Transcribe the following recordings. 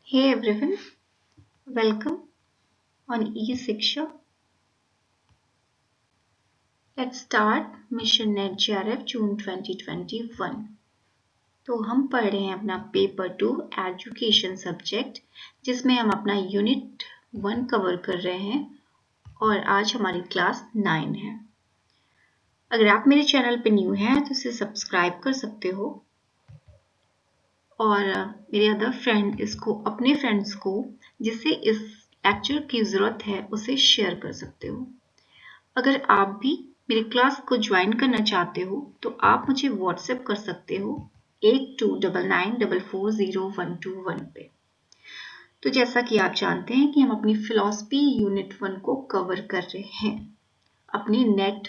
Hey everyone, welcome on eShiksha. Let's start Mission Net JRF जून 2021. तो हम पढ़ रहे हैं अपना पेपर 2 एजुकेशन सब्जेक्ट जिसमें हम अपना यूनिट 1 कवर कर रहे हैं और आज हमारी क्लास 9 है। अगर आप मेरे चैनल पे न्यू हैं तो इसे सब्सक्राइब कर सकते हो और मेरे अदर फ्रेंड इसको अपने फ्रेंड्स को जिसे इस लेक्चर की ज़रूरत है उसे शेयर कर सकते हो। अगर आप भी मेरी क्लास को ज्वाइन करना चाहते हो तो आप मुझे व्हाट्सएप कर सकते हो 8299440121 पे। तो जैसा कि आप जानते हैं कि हम अपनी फिलॉसफी यूनिट 1 को कवर कर रहे हैं अपनी नेट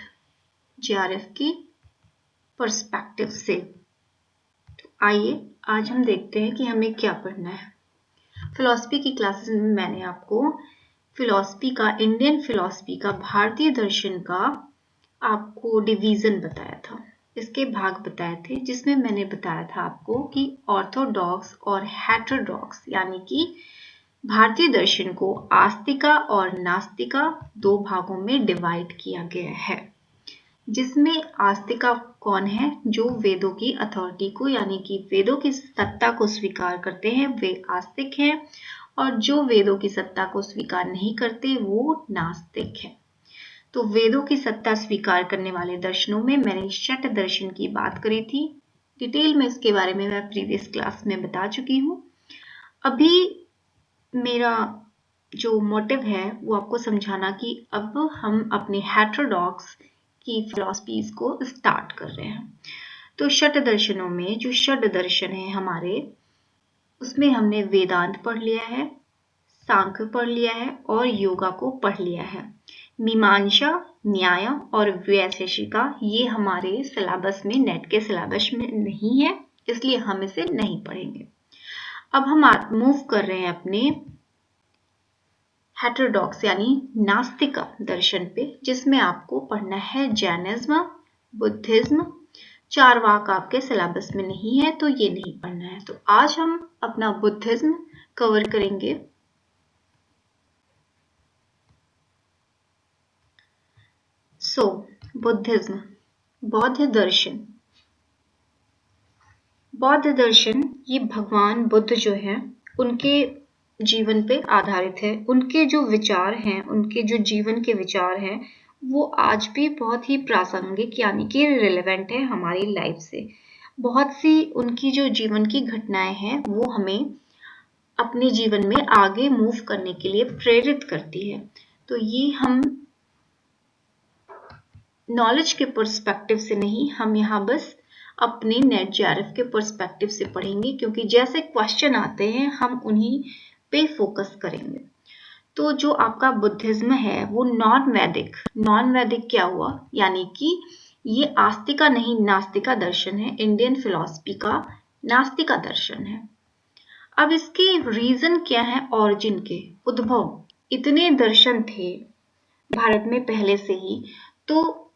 जेआरएफ की पर्सपेक्टिव से। तो आइए आज हम देखते हैं कि हमें क्या पढ़ना है। फिलॉसफी की क्लासेस में मैंने आपको फिलॉसफी का, इंडियन फिलॉसफी का, भारतीय दर्शन का आपको डिवीजन बताया था, इसके भाग बताए थे, जिसमें मैंने बताया था आपको कि ऑर्थोडॉक्स और हेटेरोडॉक्स यानी कि भारतीय दर्शन को आस्तिका और नास्तिका दो भागों में डिवाइड किया गया है, जिसमें आस्तिका कौन है? जो वेदों की अथॉरिटी को यानी कि वेदों की सत्ता को स्वीकार करते हैं वे आस्तिक हैं, और जो वेदों की सत्ता को स्वीकार नहीं करते वो नास्तिक है। तो वेदों की सत्ता स्वीकार करने वाले दर्शनों में मैंने षट दर्शन की बात करी थी। डिटेल में इसके बारे में मैं प्रीवियस क्लास में बता चुकी हूँ। अभी मेरा जो मोटिव है वो आपको समझाना कि अब हम अपने हेटेरोडॉक्स की फिलॉसफीज को स्टार्ट कर रहे हैं। तो षट दर्शनों में जो षट दर्शन है हमारे, उसमें हमने वेदांत पढ़ लिया है, सांख्य पढ़ लिया है और योगा को पढ़ लिया है। मीमांसा, न्याय और वैशेषिका ये हमारे सिलेबस में, नेट के सिलेबस में नहीं है, इसलिए हम इसे नहीं पढ़ेंगे। अब हम मूव कर रहे हैं अपने हेटेरोडॉक्स यानी नास्तिक दर्शन पे, जिसमें आपको पढ़ना है जैनिज्म, बुद्धिज्म। चारवाक आपके सिलेबस में नहीं है तो ये नहीं पढ़ना है। तो आज हम अपना बुद्धिज्म कवर करेंगे। बुद्धिज्म, बौद्ध दर्शन। बौद्ध दर्शन ये भगवान बुद्ध जो हैं उनके जीवन पे आधारित है। उनके जो विचार हैं, उनके जो जीवन के विचार हैं, वो आज भी बहुत ही प्रासंगिक यानी कि रिलेवेंट है हमारी लाइफ से। बहुत सी उनकी जो जीवन की घटनाएं हैं वो हमें अपने जीवन में आगे मूव करने के लिए प्रेरित करती है। तो ये हम नॉलेज के पर्सपेक्टिव से नहीं, हम यहाँ बस अपने नेट जेआरएफ के पर्सपेक्टिव से पढ़ेंगे, क्योंकि जैसे क्वेश्चन आते हैं हम उन्हीं पे फोकस करेंगे। तो जो आपका बुद्धिज्म है वो नॉन वैदिक क्या हुआ? यानी कि ये आस्तिका नहीं नास्तिका दर्शन है, इंडियन फिलॉसफी का नास्तिका दर्शन है। अब इसके रीजन क्या है? ऑरिजिन के उद्भव, इतने दर्शन थे भारत में पहले से ही, तो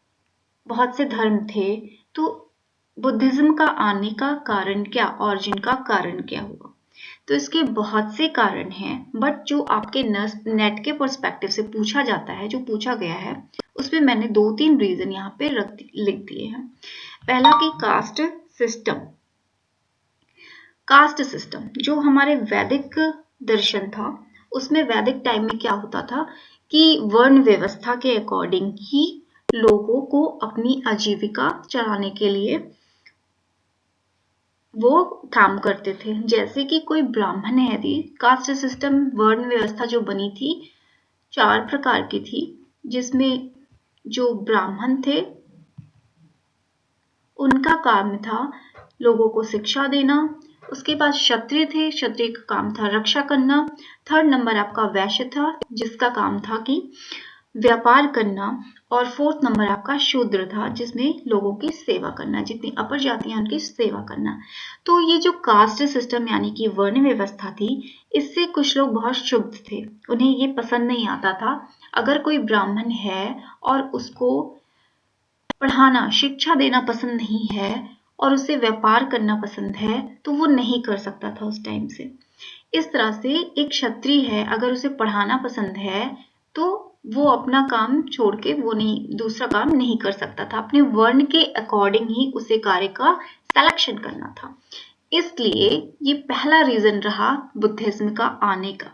बहुत से धर्म थे, तो बुद्धिज्म का आने का कारण क्या, ऑरिजिन का कारण क्या हुआ? तो इसके बहुत से कारण हैं, बट जो आपके नेट के पर्सपेक्टिव से पूछा जाता है, जो पूछा गया है, उसमें मैंने 2-3 रीजन यहाँ पे लिख दिए हैं। पहला कि कास्ट सिस्टम जो हमारे वैदिक दर्शन था, उसमें वैदिक टाइम में क्या होता था कि वर्ण व्यवस्था के अकॉर्डिंग ही लोगों को अपनी आजीविका चलाने के लिए वो काम करते थे। जैसे कि कोई ब्राह्मण है, यदि कास्ट सिस्टम, वर्ण व्यवस्था जो बनी थी 4 प्रकार की थी, जिसमें जो ब्राह्मण थे उनका काम था लोगों को शिक्षा देना। उसके बाद क्षत्रिय थे, क्षत्रिय का काम था रक्षा करना। 3rd नंबर आपका वैश्य था, जिसका काम था कि व्यापार करना। और 4th नंबर आपका शूद्र था, जिसमें लोगों की सेवा करना, जितनी अपर जातियां उनकी सेवा करना। तो ये जो कास्ट सिस्टम यानी कि वर्ण व्यवस्था थी, इससे कुछ लोग बहुत क्षुब्ध थे, उन्हें ये पसंद नहीं आता था। अगर कोई ब्राह्मण है और उसको पढ़ाना, शिक्षा देना पसंद नहीं है और उसे व्यापार करना पसंद है, तो वो नहीं कर सकता था उस टाइम से। इस तरह से एक क्षत्रिय है, अगर उसे पढ़ाना पसंद है तो वो अपना काम छोड़ के वो नहीं दूसरा काम नहीं कर सकता था, अपने वर्ण के अकॉर्डिंग ही उसे कार्य का सिलेक्शन करना था। इसलिए ये पहला रीजन रहा बुद्धिज्म का आने का।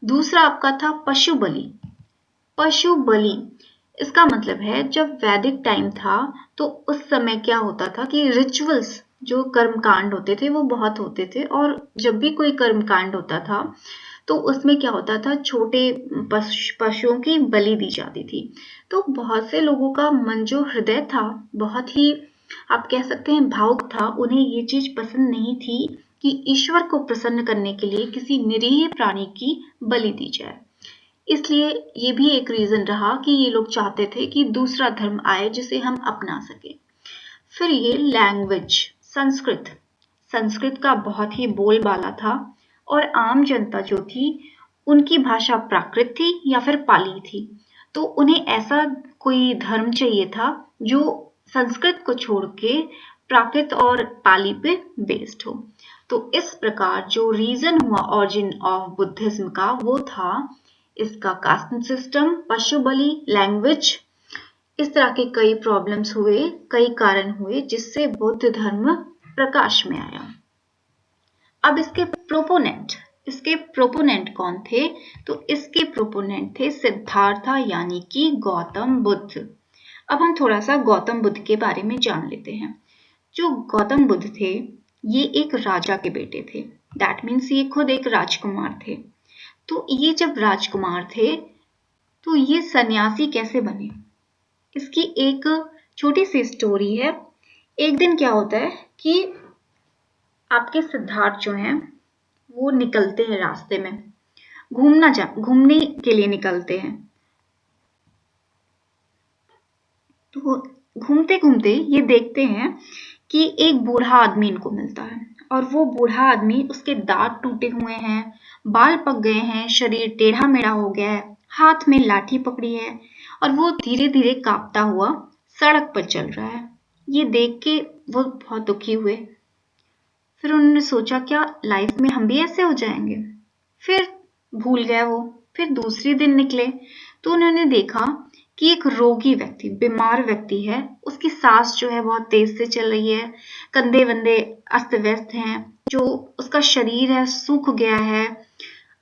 दूसरा आपका था पशु बलि। पशु बलि इसका मतलब है जब वैदिक टाइम था तो उस समय क्या होता था कि रिचुअल्स जो कर्मकांड होते थे वो बहुत होते थे, और जब भी कोई कर्मकांड होता था तो उसमें क्या होता था, छोटे पशुओं की बलि दी जाती थी। तो बहुत से लोगों का मन जो हृदय था बहुत ही आप कह सकते हैं भावुक था, उन्हें ये चीज पसंद नहीं थी कि ईश्वर को प्रसन्न करने के लिए किसी निरीह प्राणी की बलि दी जाए। इसलिए ये भी एक रीजन रहा कि ये लोग चाहते थे कि दूसरा धर्म आए जिसे हम अपना सके। फिर ये लैंग्वेज, संस्कृत। संस्कृत का बहुत ही बोलबाला था और आम जनता जो थी उनकी भाषा प्राकृत थी या फिर पाली थी, तो उन्हें ऐसा कोई धर्म चाहिए था जो संस्कृत को छोड़ के प्राकृत और पाली पे बेस्ड हो। तो इस प्रकार जो रीजन हुआ ऑरिजिन ऑफ बुद्धिज्म का वो था इसका कास्ट सिस्टम, पशु बलि, लैंग्वेज। इस तरह के कई प्रॉब्लम्स हुए, कई कारण हुए जिससे बौद्ध धर्म प्रकाश में आया। अब इसके प्रोपोनेंट कौन थे? तो इसके प्रोपोनेंट थे सिद्धार्था यानी कि गौतम बुद्ध। अब हम थोड़ा सा गौतम बुद्ध के बारे में जान लेते हैं। जो गौतम बुद्ध थे ये एक राजा के बेटे थे, दैट मीन्स ये खुद एक राजकुमार थे। तो ये जब राजकुमार थे तो ये सन्यासी कैसे बने, इसकी एक छोटी सी स्टोरी है। एक दिन क्या होता है कि आपके सिद्धार्थ जो हैं वो निकलते हैं रास्ते में, घूमने के लिए निकलते हैं। तो घूमते घूमते ये देखते हैं कि एक बूढ़ा आदमी इनको मिलता है, और वो बूढ़ा आदमी, उसके दांत टूटे हुए हैं, बाल पक गए हैं, शरीर टेढ़ा मेढ़ा हो गया है, हाथ में लाठी पकड़ी है और वो धीरे धीरे कांपता हुआ सड़क पर चल रहा है। ये देख के वो बहुत दुखी हुए। फिर उन्होंने सोचा क्या लाइफ में हम भी ऐसे हो जाएंगे? फिर भूल गए वो। फिर दूसरे दिन निकले तो उन्होंने देखा कि एक रोगी व्यक्ति, बीमार व्यक्ति है, उसकी सांस जो है बहुत तेज से चल रही है, कंधे वंधे अस्त व्यस्त हैं, जो उसका शरीर है सूख गया है,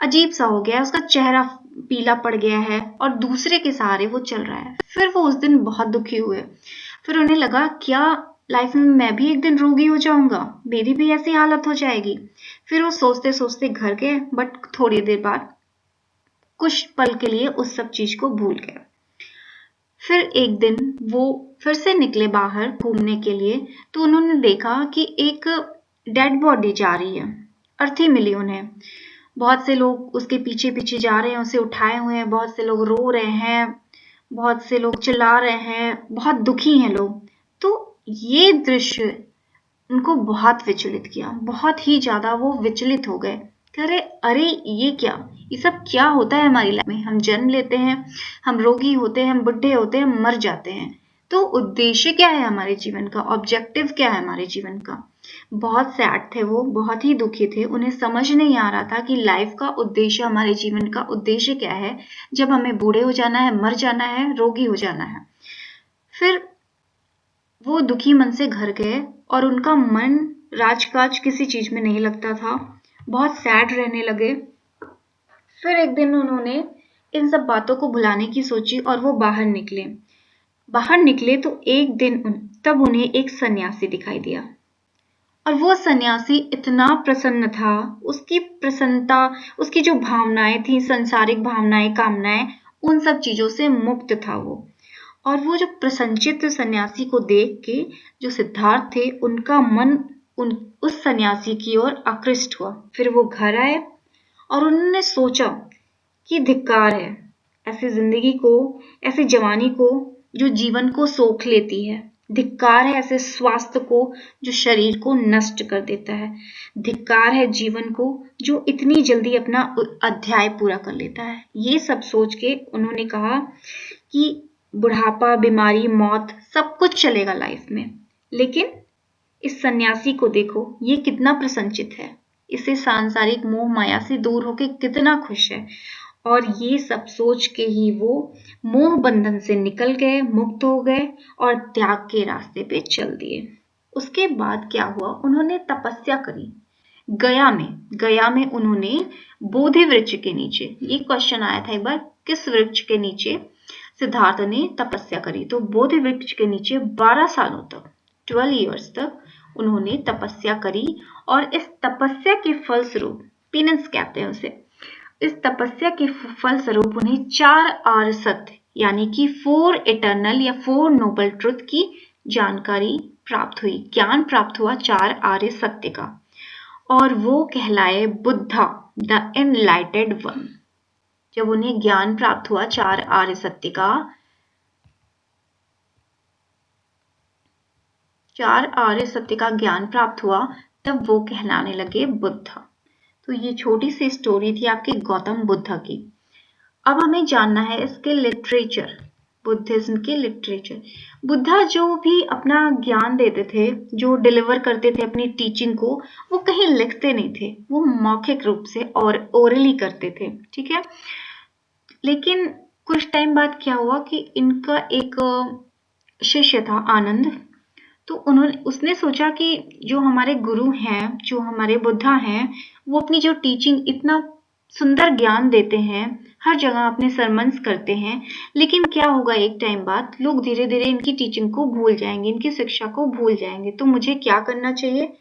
अजीब सा हो गया है, उसका चेहरा पीला पड़ गया है और दूसरे के सहारे वो चल रहा है। फिर वो उस दिन बहुत दुखी हुए। फिर उन्हें लगा क्या लाइफ में मैं भी एक दिन रोगी हो जाऊंगा, मेरी भी ऐसी हालत हो जाएगी। फिर वो सोचते सोचते घर गए, बट थोड़ी देर बाद कुछ पल के लिए उस सब चीज को भूल गए। फिर एक दिन वो फिर से निकले बाहर घूमने के लिए, तो उन्होंने देखा कि एक डेड बॉडी जा रही है, अर्थी मिली उन्हें। बहुत से लोग उसके पीछे पीछे जा रहे हैं, उसे उठाए हुए हैं, बहुत से लोग रो रहे हैं, बहुत से लोग चिल्ला रहे हैं, बहुत दुखी हैं लोग। तो ये दृश्य उनको बहुत विचलित किया, बहुत ही ज्यादा वो विचलित हो गए। कह रहे अरे ये क्या, ये सब क्या होता है हमारी लाइफ में? हम जन्म लेते हैं, हम रोगी होते हैं, हम बुढ़े होते हैं, हम मर जाते हैं, तो उद्देश्य क्या है हमारे जीवन का, ऑब्जेक्टिव क्या है हमारे जीवन का? बहुत सैड थे वो, बहुत ही दुखी थे। उन्हें समझ नहीं आ रहा था कि लाइफ का उद्देश्य, हमारे जीवन का उद्देश्य क्या है जब हमें बूढ़े हो जाना है, मर जाना है, रोगी हो जाना है। फिर वो दुखी मन से घर गए और उनका मन राजकाज किसी चीज में नहीं लगता था, बहुत सैड रहने लगे। फिर एक दिन उन्होंने इन सब बातों को भुलाने की सोची और वो बाहर निकले। तो एक दिन तब उन्हें एक सन्यासी दिखाई दिया, और वो सन्यासी इतना प्रसन्न था, उसकी प्रसन्नता, उसकी जो भावनाएं थी, संसारिक भावनाएं, कामनाएं, उन सब चीजों से मुक्त था वो। और वो जो प्रसन्नचित्त सन्यासी को देख के जो सिद्धार्थ थे उनका मन उस सन्यासी की ओर आकृष्ट हुआ। फिर वो घर आए और उन्होंने सोचा कि धिक्कार है ऐसी जिंदगी को, ऐसी जवानी को जो जीवन को सोख लेती है, धिक्कार है ऐसे स्वास्थ्य को जो शरीर को नष्ट कर देता है, धिक्कार है जीवन को जो इतनी जल्दी अपना अध्याय पूरा कर लेता है। ये सब सोच के उन्होंने कहा कि बुढ़ापा, बीमारी, मौत सब कुछ चलेगा लाइफ में, लेकिन इस सन्यासी को देखो, ये कितना प्रसन्नचित है, इसे सांसारिक मोह माया से दूर होके कितना खुश है। और ये सब सोच के ही वो मोह बंधन से निकल गए, मुक्त हो गए और त्याग के रास्ते पे चल दिए। उसके बाद क्या हुआ, उन्होंने तपस्या करी गया में उन्होंने बोधि वृक्ष के नीचे, ये क्वेश्चन आया था एक बार, किस वृक्ष के नीचे सिद्धार्थ ने तपस्या करी, तो बोधि वृक्ष के नीचे 12 सालों तक 12 ईयर्स तक उन्होंने तपस्या करी। और इस तपस्या के फलस्वरूप, पेनेंस कहते हैं उसे, इस तपस्या के फलस्वरूप उन्हें 4 आर्य सत्य यानी कि 4 इटर्नल या 4 नोबल ट्रुथ की जानकारी प्राप्त हुई, ज्ञान प्राप्त हुआ 4 आर्य सत्य का, और वो कहलाए बुद्धा, द एनलाइटेड वन। जब उन्हें ज्ञान प्राप्त हुआ 4 आर्य सत्य का, 4 आर्य सत्य का ज्ञान प्राप्त हुआ, तब वो कहलाने लगे बुद्धा। तो ये छोटी सी स्टोरी थी आपके गौतम बुद्ध की। अब हमें जानना है इसके लिटरेचर, बुद्धिज्म के लिटरेचर। बुद्धा जो भी अपना ज्ञान देते थे, जो डिलीवर करते थे अपनी टीचिंग को, वो कहीं लिखते नहीं थे, वो मौखिक रूप से और ओरली करते थे, ठीक है। लेकिन कुछ टाइम बाद क्या हुआ कि इनका एक शिष्य था आनंद, तो उसने सोचा कि जो हमारे गुरु हैं, जो हमारे बुद्धा हैं, वो अपनी जो टीचिंग इतना सुंदर ज्ञान देते हैं, हर जगह अपने सरमन्स करते हैं, लेकिन क्या होगा एक टाइम बाद लोग धीरे धीरे इनकी टीचिंग को भूल जाएंगे, इनकी शिक्षा को भूल जाएंगे, तो मुझे क्या करना चाहिए,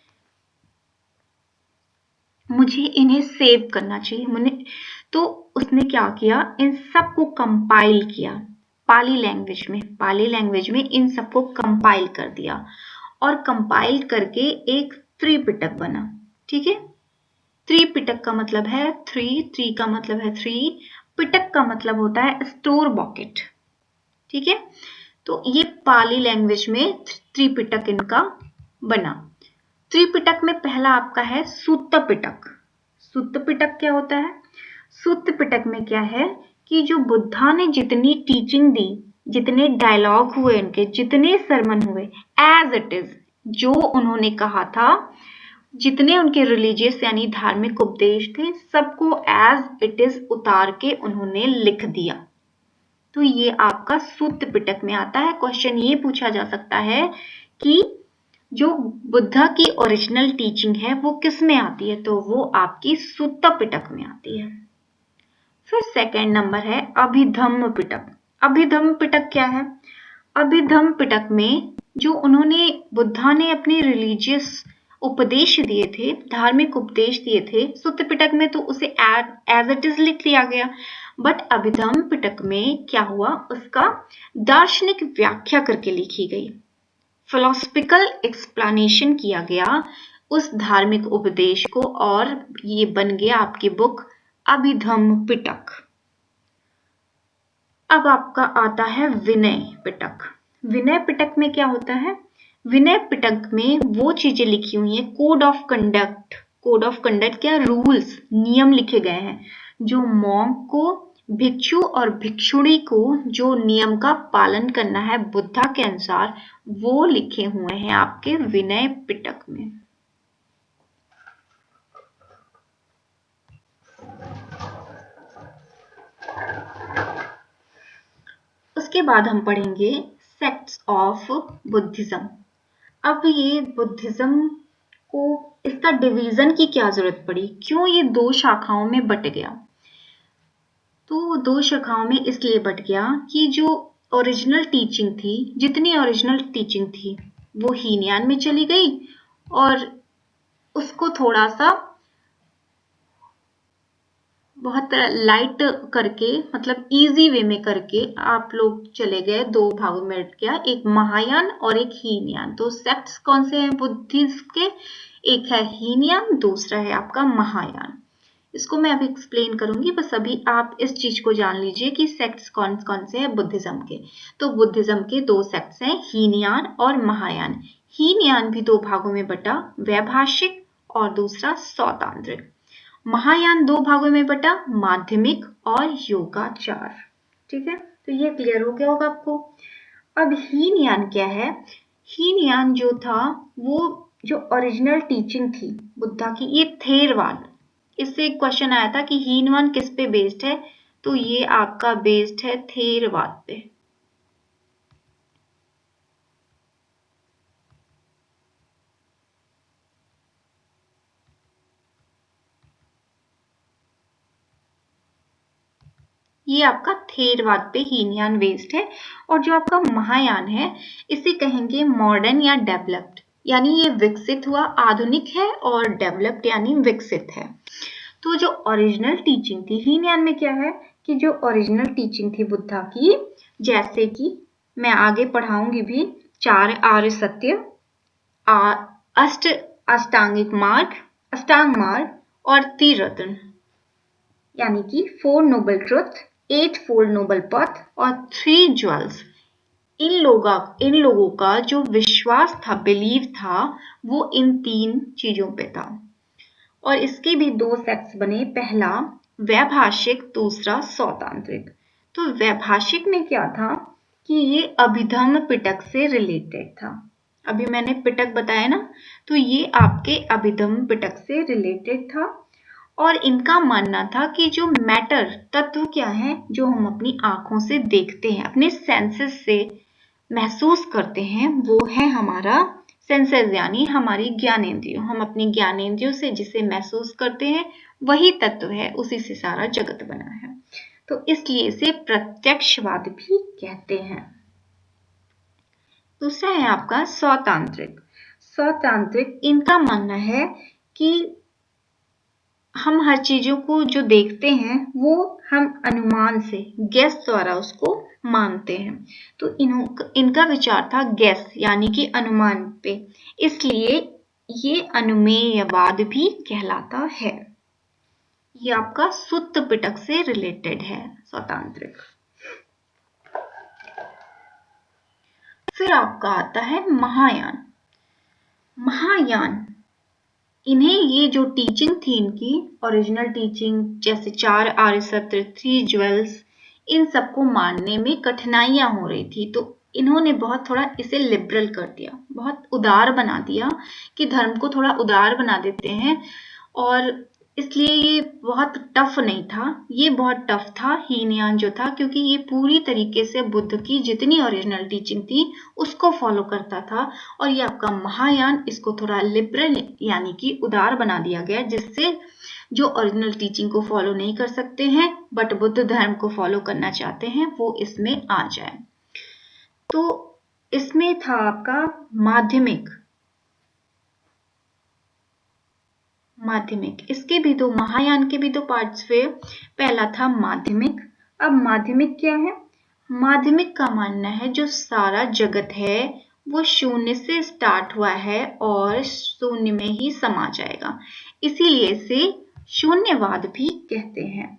मुझे इन्हें सेव करना चाहिए। तो उसने क्या किया, इन सबको कंपाइल किया पाली लैंग्वेज में इन सबको कंपाइल कर दिया, और कंपाइल करके एक त्रिपिटक बना, ठीक है। त्रिपिटक का मतलब है थ्री का मतलब है 3, पिटक का मतलब होता है स्टोर बॉकेट, ठीक है। तो ये पाली लैंग्वेज में त्रिपिटक इनका बना। त्रिपिटक में पहला आपका है सुत्त पिटक। सुत्त पिटक क्या होता है, सुत्त पिटक में क्या है कि जो बुद्धा ने जितनी टीचिंग दी, जितने डायलॉग हुए उनके, जितने सरमन हुए, एज इट इज, जो उन्होंने कहा था, जितने उनके रिलीजियस यानी धार्मिक उपदेश थे, सबको एज इट इज उतार के उन्होंने लिख दिया। तो ये आपका सुत्त पिटक में आता है। क्वेश्चन ये पूछा जा सकता है कि जो बुद्धा की ओरिजिनल टीचिंग है वो किस में आती है, तो वो आपकी सुत्त पिटक में आती है। फिर सेकंड नंबर है अभिधम्म पिटक। अभिधम्म पिटक क्या है, अभिधम्म पिटक में जो उन्होंने, बुद्धा ने अपने रिलीजियस उपदेश दिए थे, धार्मिक उपदेश दिए थे, सुत्त पिटक में तो उसे एज इट इज लिख लिया गया, बट अभिधम्म पिटक में क्या हुआ, उसका दार्शनिक व्याख्या करके लिखी गई, फिलोसफिकल एक्सप्लेनेशन किया गया उस धार्मिक उपदेश को, और ये बन गया आपकी बुक अभिधम्म पिटक। अब आपका आता है विनय पिटक। विनय पिटक में क्या होता है, विनय पिटक में वो चीजें लिखी हुई हैं, code of conduct, code of conduct क्या, रूल्स, नियम लिखे गए हैं, जो मॉन्क को, भिक्षु और भिक्षुणी को जो नियम का पालन करना है बुद्धा के अनुसार, वो लिखे हुए हैं आपके विनय पिटक में। उसके बाद हम पढ़ेंगे सेक्ट्स ऑफ बुद्धिज्म। अब ये बुद्धिज्म को, इसका डिवीजन की क्या जरूरत पड़ी, क्यों ये 2 शाखाओं में बट गया, तो 2 शाखाओं में इसलिए बट गया कि जो ओरिजिनल टीचिंग थी, जितनी ओरिजिनल टीचिंग थी वो हीनयान में चली गई, और उसको थोड़ा सा बहुत लाइट करके, मतलब इजी वे में करके आप लोग चले गए, 2 भागों में बट गया, एक महायान और एक हीनयान। तो सेक्ट्स कौन से हैं बुद्धिज्म के, एक है हीनयान, दूसरा है आपका महायान। इसको मैं अभी एक्सप्लेन करूंगी, बस अभी आप इस चीज को जान लीजिए कि सेक्ट्स कौन कौन से हैं बुद्धिज्म के। तो बुद्धिज्म के 2 सेक्ट्स हैं, हीनयान और महायान। हीनयान भी 2 भागों में बटा, वैभाषिक और दूसरा सौतांत्रिक। महायान 2 भागों में बटा, माध्यमिक और योगाचार, ठीक है। तो ये क्लियर हो गया होगा आपको। अब हीनयान क्या है, हीनयान जो था वो जो ओरिजिनल टीचिंग थी बुद्धा की, ये थेरवाद। इससे एक क्वेश्चन आया था कि हीनयान किस पे बेस्ड है, तो ये आपका बेस्ड है थेरवाद पे। ये आपका थेरवाद पे हीनयान बेस्ड है। और जो आपका महायान है, इसे कहेंगे मॉडर्न या डेवलप्ड, यानी ये विकसित हुआ, आधुनिक है, और डेवलप्ड यानी विकसित है। तो जो ओरिजिनल टीचिंग थी हीनयान में, क्या है कि जो ओरिजिनल टीचिंग थी बुद्धा की, जैसे कि मैं आगे पढ़ाऊंगी भी, 4 आर्य सत्य, अष्टांगिक मार्ग, अष्टांग मार्ग और त्रिरत्न, यानी कि 4 नोबल ट्रुथ, 8 फोल्ड नोबल पथ और 3 ज्वेल्स। इन लोगों का जो विश्वास था, बिलीव था, वो इन 3 चीजों पे था। और इसके भी 2 सेक्ट्स बने, पहला वैभाषिक, दूसरा सौतांत्रिक। तो वैभाषिक में क्या था कि ये अभिधम्म पिटक से रिलेटेड था। अभी मैंने पिटक बताया ना, तो ये आपके अभिधम्म पिटक से रिलेटेड था। और इनका मानना था कि जो मैटर, तत्व क्या है, जो हम अपनी आंखों से देखते हैं, अपने सेंसेस से महसूस करते हैं, वो है हमारा सेंसेस, यानी हमारी ज्ञानेंद्रियों। हम अपनी ज्ञानेंद्रियों से जिसे महसूस करते हैं वही तत्व है, उसी से सारा जगत बना है। तो इसलिए इसे प्रत्यक्षवाद भी कहते हैं। दूसरा है आपका सौतांत्रिक। सौतांत्रिक, इनका मानना है कि हम हर चीजों को जो देखते हैं वो हम अनुमान से, गेस द्वारा उसको मानते हैं। तो इनका विचार था गेस यानी कि अनुमान पे, इसलिए ये अनुमेयवाद भी कहलाता है। ये आपका सुत्त पिटक से रिलेटेड है, सौतांत्रिक। फिर आपका आता है महायान। महायान, इन्हें ये जो टीचिंग थी इनकी ओरिजिनल टीचिंग, जैसे 4 आर्य सत्य, 3 ज्वेल्स, इन सबको मानने में कठिनाइयां हो रही थी। तो इन्होंने बहुत थोड़ा इसे लिबरल कर दिया, बहुत उदार बना दिया, कि धर्म को थोड़ा उदार बना देते हैं। और इसलिए ये बहुत टफ नहीं था, ये बहुत टफ था हीनयान जो था, क्योंकि ये पूरी तरीके से बुद्ध की जितनी ओरिजिनल टीचिंग थी उसको फॉलो करता था। और ये आपका महायान, इसको थोड़ा लिबरल यानी कि उदार बना दिया गया, जिससे जो ओरिजिनल टीचिंग को फॉलो नहीं कर सकते हैं बट बुद्ध धर्म को फॉलो करना चाहते हैं, वो इसमें आ जाए। तो इसमें था आपका माध्यमिक। इसके भी 2, महायान के भी 2 पार्ट्स हुए। पहला था माध्यमिक। अब माध्यमिक क्या है? माध्यमिक का मानना है जो सारा जगत है वो शून्य से स्टार्ट हुआ है और शून्य में ही समा जाएगा, इसीलिए इसे शून्यवाद भी कहते हैं।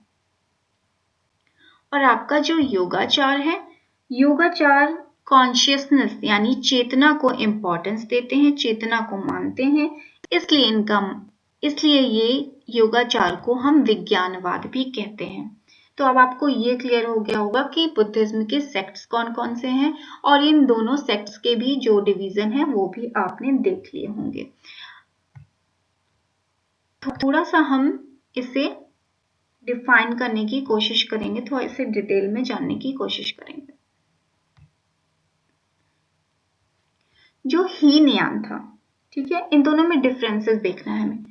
और आपका जो योगाचार है, योगाचार कॉन्शियसनेस यानी चेतना को इंपॉर्टेंस देते हैं, चेतना को मानते हैं, इसलिए ये योगाचार को हम विज्ञानवाद भी कहते हैं। तो अब आपको ये क्लियर हो गया होगा कि बुद्धिज्म के सेक्ट्स कौन कौन से हैं, और इन दोनों सेक्ट्स के भी जो डिवीजन है वो भी आपने देख लिए होंगे। थोड़ा सा हम इसे डिफाइन करने की कोशिश करेंगे, थोड़ा इसे डिटेल में जानने की कोशिश करेंगे। जो हीनयान था, ठीक है, इन दोनों में डिफरेंसेस देखना है हमें।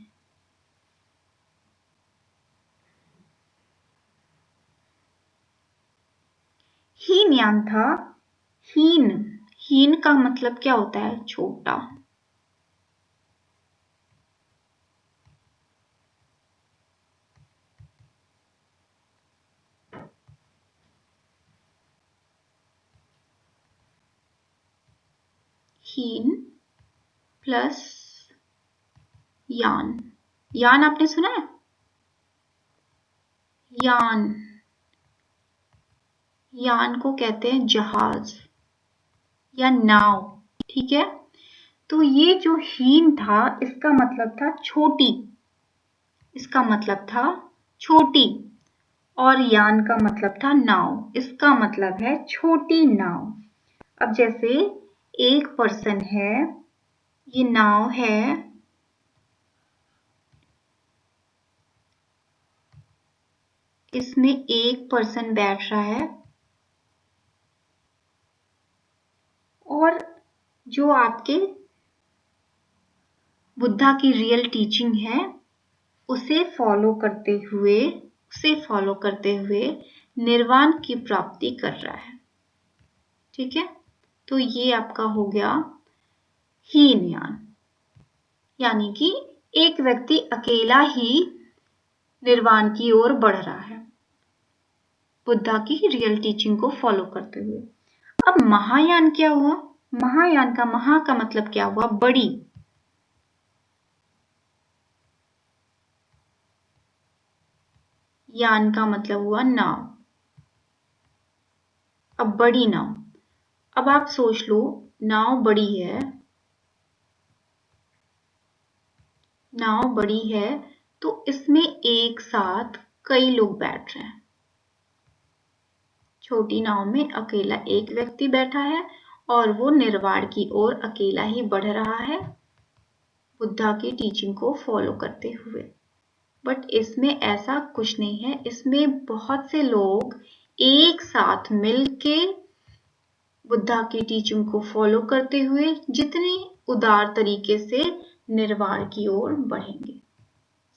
हीनयान था, हीन का मतलब क्या होता है? छोटा। हीन प्लस यान। यान आपने सुना है? यान को कहते हैं जहाज या नाव, ठीक है। तो ये जो हीन था इसका मतलब था छोटी, और यान का मतलब था नाव, इसका मतलब है छोटी नाव। अब जैसे एक पर्सन है ये नाव है, इसमें एक पर्सन बैठ रहा है और जो आपके बुद्धा की रियल टीचिंग है उसे फॉलो करते हुए निर्वाण की प्राप्ति कर रहा है। ठीक है, तो ये आपका हो गया हीनयान, यानी कि एक व्यक्ति अकेला ही निर्वाण की ओर बढ़ रहा है बुद्धा की रियल टीचिंग को फॉलो करते हुए। अब महायान क्या हुआ? महायान का महा का मतलब क्या हुआ? बड़ी। यान का मतलब हुआ नाव। अब बड़ी नाव, अब आप सोच लो, नाव बड़ी है, तो इसमें एक साथ कई लोग बैठ रहे हैं। छोटी नाव में अकेला एक व्यक्ति बैठा है और वो निर्वाण की ओर अकेला ही बढ़ रहा है बुद्धा की टीचिंग को फॉलो करते हुए। बट इसमें ऐसा कुछ नहीं है, इसमें बहुत से लोग एक साथ मिलके बुद्धा की टीचिंग को फॉलो करते हुए जितने उदार तरीके से निर्वाण की ओर बढ़ेंगे,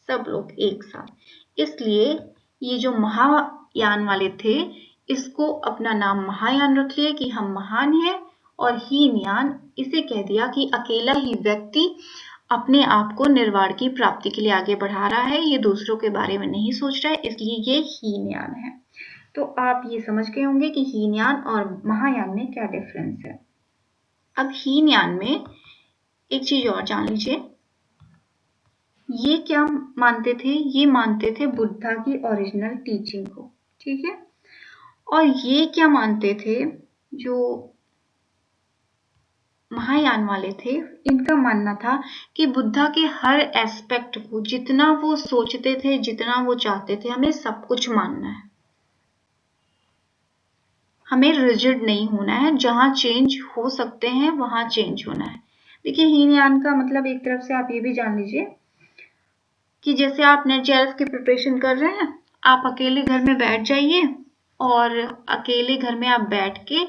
सब लोग एक साथ। इसलिए ये जो महायान वाले थे, इसको अपना नाम महायान रख लिया कि हम महान हैं, और हीनयान इसे कह दिया कि अकेला ही व्यक्ति अपने आप को निर्वाण की प्राप्ति के लिए आगे बढ़ा रहा है, ये दूसरों के बारे में नहीं सोच रहा है, इसलिए ये हीनयान है। तो आप ये समझ गए होंगे कि हीनयान और महायान में क्या डिफरेंस है। अब हीनयान में एक चीज और जान लीजिए, ये क्या मानते थे? ये मानते थे बुद्धा की ओरिजिनल टीचिंग को। ठीक है, और ये क्या मानते थे? जो महायान वाले थे, इनका मानना था कि बुद्धा के हर एस्पेक्ट को, जितना वो सोचते थे, जितना वो चाहते थे, हमें सब कुछ मानना है, हमें रिजिड नहीं होना है, जहां चेंज हो सकते हैं वहां चेंज होना है। देखिए, हीनयान का मतलब एक तरफ से आप ये भी जान लीजिए कि जैसे आप नेट जेआरएफ की प्रिपरेशन कर रहे हैं, आप अकेले घर में बैठ जाइए और अकेले घर में आप बैठ के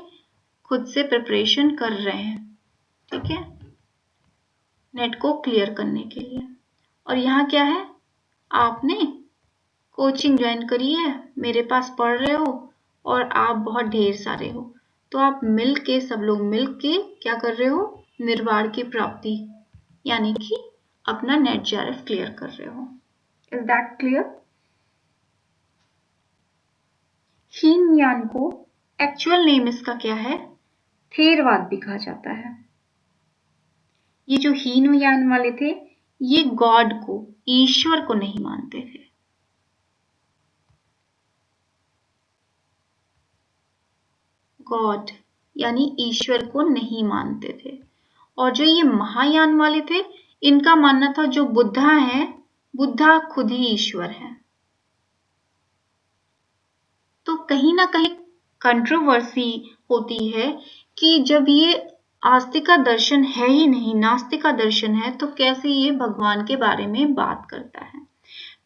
खुद से प्रिपरेशन कर रहे हैं, ठीक है, नेट को क्लियर करने के लिए। और यहाँ क्या है, आपने कोचिंग ज्वाइन करी है, मेरे पास पढ़ रहे हो और आप बहुत ढेर सारे हो, तो आप मिलके, सब लोग मिलके क्या कर रहे हो? निर्वाण की प्राप्ति, यानी कि अपना नेट जेआरएफ क्लियर कर रहे हो। Is that clear? हीनयान को एक्चुअल नेम इसका क्या है? थेरवाद भी कहा जाता है। ये जो हीनयान वाले थे, ये गॉड को, ईश्वर को नहीं मानते थे। गॉड यानी ईश्वर को नहीं मानते थे। और जो ये महायान वाले थे, इनका मानना था जो बुद्धा है, बुद्धा खुद ही ईश्वर है। तो कहीं ना कहीं कंट्रोवर्सी होती है कि जब ये आस्तिक का दर्शन है ही नहीं, नास्तिक का दर्शन है, तो कैसे ये भगवान के बारे में बात करता है।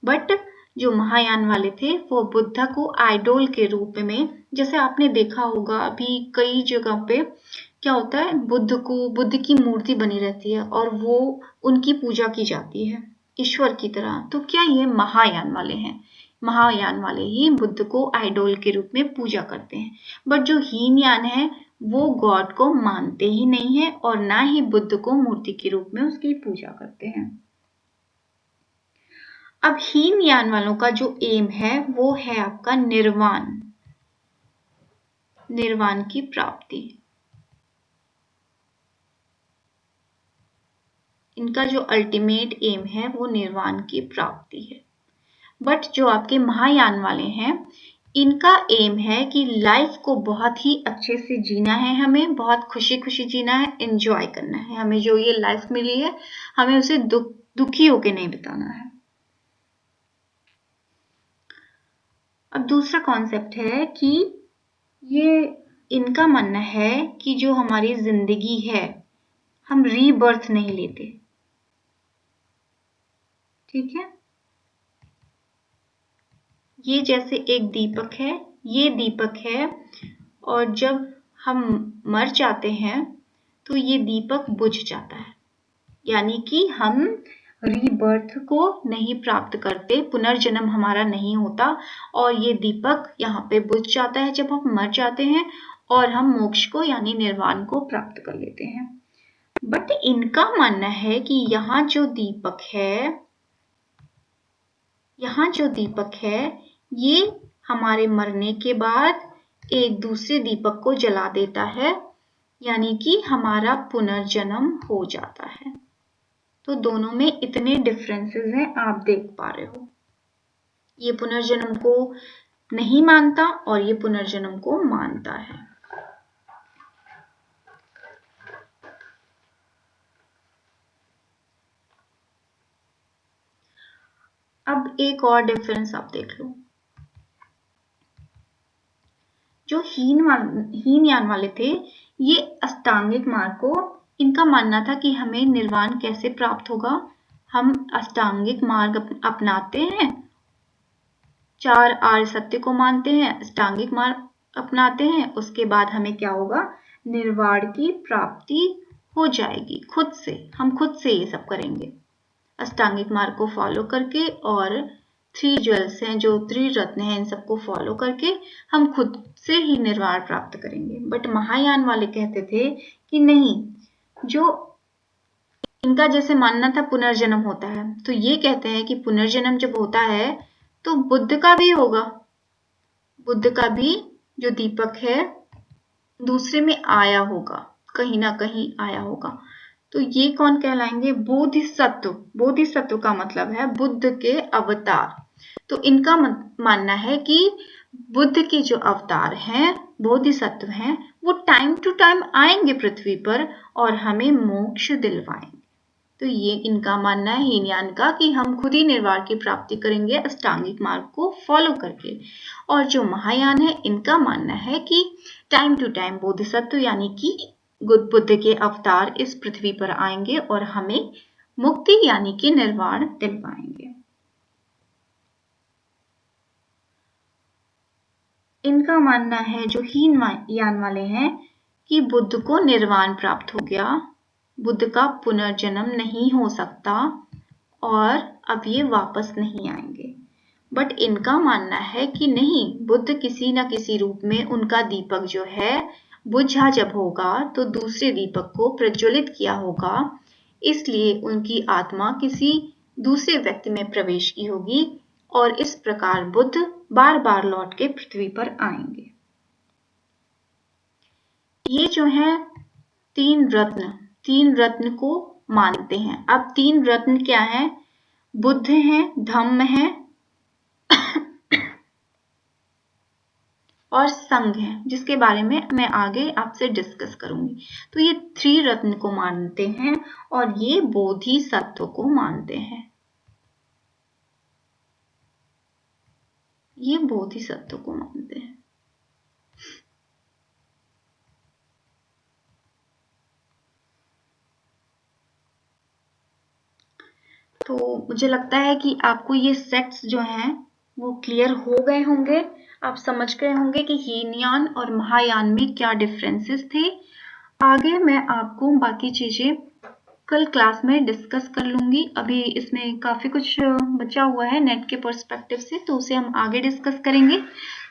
बट जो महायान वाले थे, वो बुद्धा को आइडोल के रूप में, जैसे आपने देखा होगा अभी कई जगह पे क्या होता है, बुद्ध की मूर्ति बनी रहती है और वो उनकी पूजा की जाती है ईश्वर की तरह। तो क्या ये महायान वाले हैं? महायान वाले ही बुद्ध को आइडोल के रूप में पूजा करते हैं। बट जो हीनयान है, वो गॉड को मानते ही नहीं है और ना ही बुद्ध को मूर्ति के रूप में उसकी पूजा करते हैं। अब हीनयान वालों का जो एम है, वो है आपका निर्वाण, निर्वाण की प्राप्ति। इनका जो अल्टीमेट एम है वो निर्वाण की प्राप्ति है। बट जो आपके महायान वाले हैं, इनका एम है कि लाइफ को बहुत ही अच्छे से जीना है, हमें बहुत खुशी खुशी जीना है, एंजॉय करना है, हमें जो ये लाइफ मिली है, हमें उसे दुखी होके नहीं बिताना है। अब दूसरा कॉन्सेप्ट है कि ये इनका मानना है कि जो हमारी जिंदगी है, हम रीबर्थ नहीं लेते। ठीक है, ये जैसे एक दीपक है, ये दीपक है, और जब हम मर जाते हैं तो ये दीपक बुझ जाता है, यानी कि हम रीबर्थ को नहीं प्राप्त करते, पुनर्जन्म हमारा नहीं होता, और ये दीपक यहाँ पे बुझ जाता है जब हम मर जाते हैं, और हम मोक्ष को यानी निर्वाण को प्राप्त कर लेते हैं। बट इनका मानना है कि यहाँ जो दीपक है, ये हमारे मरने के बाद एक दूसरे दीपक को जला देता है, यानी कि हमारा पुनर्जन्म हो जाता है। तो दोनों में इतने डिफरेंसेस हैं, आप देख पा रहे हो। ये पुनर्जन्म को नहीं मानता और ये पुनर्जन्म को मानता है। अब एक और डिफरेंस आप देख लो। जो हीन यान वाले थे, ये अष्टांगिक मार्ग को, इनका मानना था कि हमें निर्वाण कैसे प्राप्त होगा। हम अष्टांगिक मार्ग अपनाते हैं, 4 आर्य सत्य को मानते हैं, अष्टांगिक मार्ग अपनाते हैं, उसके बाद हमें क्या होगा, निर्वाण की प्राप्ति हो जाएगी खुद से। हम खुद से ये सब करेंगे अष्टांगिक मार्ग को फॉलो करके, और 3 ज्वेल्स हैं जो त्रिरत्न हैं, इन सबको फॉलो करके हम खुद से ही निर्वाण प्राप्त करेंगे। बट महायान वाले कहते थे कि नहीं, जो इनका जैसे मानना था पुनर्जन्म होता है, तो ये कहते हैं कि पुनर्जन्म जब होता है तो बुद्ध का भी होगा, बुद्ध का भी जो दीपक है दूसरे में आया होगा, कहीं ना कहीं आया होगा। तो ये कौन कहलाएंगे, बोधिसत्व। बोधिसत्व का मतलब है बुद्ध के अवतार। तो इनका मानना है कि बुद्ध के जो अवतार हैं, बोधिसत्व हैं, वो टाइम टू टाइम आएंगे पृथ्वी पर और हमें मोक्ष दिलवाएंगे। तो ये इनका मानना है हीनयान का, कि हम खुद ही निर्वाण की प्राप्ति करेंगे अष्टांगिक मार्ग को फॉलो करके। और जो महायान है, इनका मानना है कि टाइम टू टाइम बोधिसत्व यानी कि बुद्ध के अवतार इस पृथ्वी पर आएंगे और हमें मुक्ति यानी कि निर्वाण दिलवाएंगे। इनका मानना है जो हीनयान वाले हैं कि बुद्ध को निर्वाण प्राप्त हो गया, बुद्ध का पुनर्जन्म नहीं हो सकता और अब ये वापस नहीं आएंगे। बट इनका मानना है कि नहीं, बुद्ध किसी न किसी रूप में उनका दीपक जो है बुझा जब होगा तो दूसरे दीपक को प्रज्वलित किया होगा, इसलिए उनकी आत्मा किसी दूसरे व्यक्ति में प्रवेश की होगी और इस प्रकार बुद्ध बार बार लौट के पृथ्वी पर आएंगे। ये जो है 3 रत्न को मानते हैं। अब 3 रत्न क्या है, बुद्ध है, धम्म है और संघ है, जिसके बारे में मैं आगे आपसे डिस्कस करूंगी। तो ये 3 रत्न को मानते हैं और ये बोधिसत्व को मानते हैं, ये बोधिसत्व को मानते हैं। तो मुझे लगता है कि आपको ये सेक्ट्स जो हैं वो क्लियर हो गए होंगे, आप समझ गए होंगे कि हीनयान और महायान में क्या डिफरेंसेस थे। आगे मैं आपको बाकी चीजें कल क्लास में डिस्कस कर लूंगी। अभी इसमें काफी कुछ बचा हुआ है नेट के पर्सपेक्टिव से, तो उसे हम आगे डिस्कस करेंगे।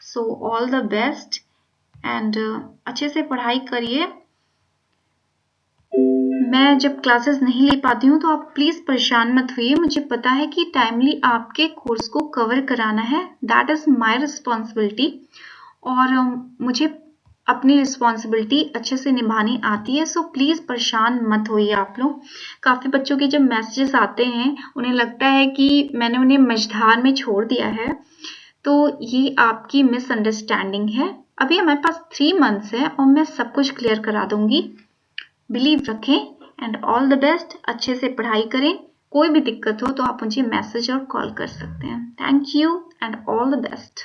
So all the best and अच्छे से पढ़ाई करिए। मैं जब क्लासेस नहीं ले पाती हूँ तो आप प्लीज परेशान मत होइए, मुझे पता है कि टाइमली आपके कोर्स को कवर कराना है, दैट इज माय रिस्पॉन्सिबिलिटी, और मुझे अपनी रिस्पॉन्सिबिलिटी अच्छे से निभानी आती है। सो प्लीज परेशान मत होइए आप लोग। काफी बच्चों के जब मैसेजेस आते हैं उन्हें लगता है कि मैंने उन्हें मझधार में छोड़ दिया है, तो ये आपकी मिसअंडरस्टैंडिंग है। अभी हमारे पास 3 मंथ्स है और मैं सब कुछ क्लियर करा दूंगी, बिलीव रखें। एंड ऑल द बेस्ट, अच्छे से पढ़ाई करें। कोई भी दिक्कत हो तो आप मुझे मैसेज और कॉल कर सकते हैं। Thank you and all the best.